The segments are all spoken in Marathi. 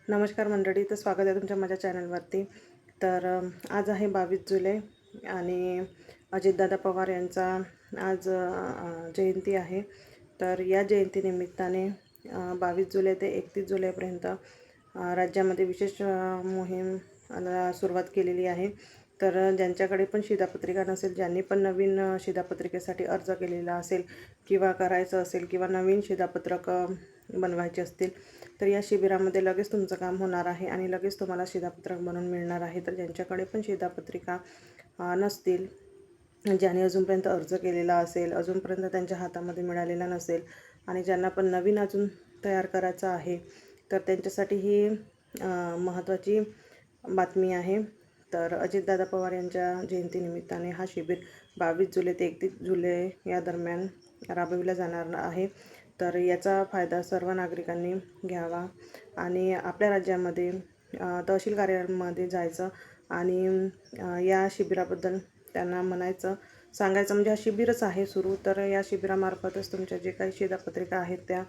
नमस्कार मंडळी, तर स्वागत आहे तुमच्या माझ्या चॅनलवरती. तर आज आहे 22 जुलै आणि अजितदादा पवार यांचा आज जयंती आहे. तर या जयंतीनिमित्ताने 22 जुलै ते 31 जुलैपर्यंत राज्यामध्ये विशेष मोहीम सुरुवात केलेली आहे. तर ज्यांच्याकडे पण शिधापत्रिका नसेल, ज्यांनी पण नवीन शिधापत्रिकेसाठी अर्ज केलेला असेल किंवा करायचं असेल किंवा नवीन शिधापत्रक बनवायचे असतील, तर या शिबिरामध्ये लगेच तुमचं काम होणार आहे आणि लगेच तुम्हाला शिधापत्रक बनवून मिळणार आहे. तर ज्यांच्याकडे पण शिधापत्रिका नसतील, ज्याने अजूनपर्यंत अर्ज केलेला असेल, अजूनपर्यंत त्यांच्या हातामध्ये मिळालेला नसेल आणि ज्यांना पण नवीन अजून तयार करायचं आहे, तर त्यांच्यासाठी ही महत्त्वाची बातमी आहे. तर अजितदादा पवार यांच्या जयंतीनिमित्ताने हा शिबिर 22 जुलै ते 31 जुलै या दरम्यान राबविला जाणार आहे. तर याचा फायदा सर्व नागरिकांनी घ्यावा आणि आपल्या राज्यामध्ये तहसील कार्यालयामध्ये जायचं आणि या शिबिराबद्दल त्यांना सांगायचं, म्हणजे हा शिबिरच आहे सुरू. तर या शिबिरामार्फतच तुमच्या जे काही शिधापत्रिका आहेत त्या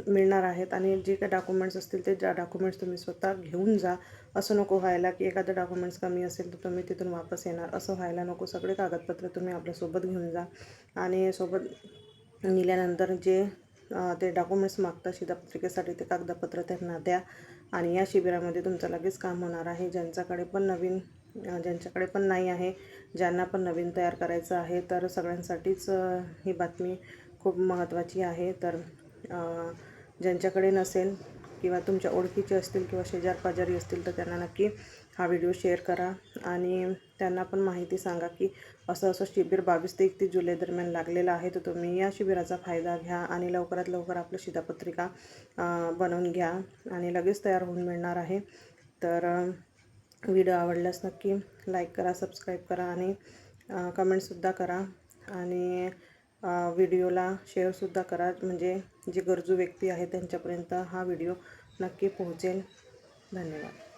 मिळणार आहेत आणि जे काही डॉक्युमेंट्स असतील ते डॉक्युमेंट्स तुम्ही स्वतः घेऊन जा. असं नको व्हायला की एखादं डॉक्युमेंट्स कमी असेल तर तुम्ही तिथून वापस येणार, असं व्हायला नको. सगळे कागदपत्र तुम्ही आपल्यासोबत घेऊन जा आणि सोबत नेल्यानंतर जे ते डॉक्युमेंट्स मागतात शिधापत्रिकेसाठी, ते कागदपत्र त्यांना द्या आणि या शिबिरामध्ये तुमचं लगेच काम होणार आहे. ज्यांच्याकडे पण नाही आहे, ज्यांना पण नवीन तयार करायचं आहे, तर सगळ्यांसाठीच ही बातमी खूप महत्त्वाची आहे. तर ज्यांच्याकडे नसेल किंवा तुमच्या ओळखीचे असतील किंवा शेजारपाजारी असतील, तर त्यांना नक्की हा व्हिडिओ शेअर करा आणि त्यांना पण माहिती सांगा की असं शिबिर 22 ते 31 जुलै दरम्यान लागलेलं आहे. तर तुम्ही या शिबिराचा फायदा घ्या आणि लवकरात लवकर आपलं शिधापत्रिका बनवून घ्या आणि लगेच तयार होऊन मिळणार आहे. तर व्हिडिओ आवडल्यास नक्की लाईक करा, सबस्क्राईब करा आणि कमेंटसुद्धा करा आणि व्हिडिओला शेअरसुद्धा करा, म्हणजे जे गरजू व्यक्ती आहेत त्यांच्यापर्यंत हा व्हिडिओ नक्की पोहोचेल. धन्यवाद.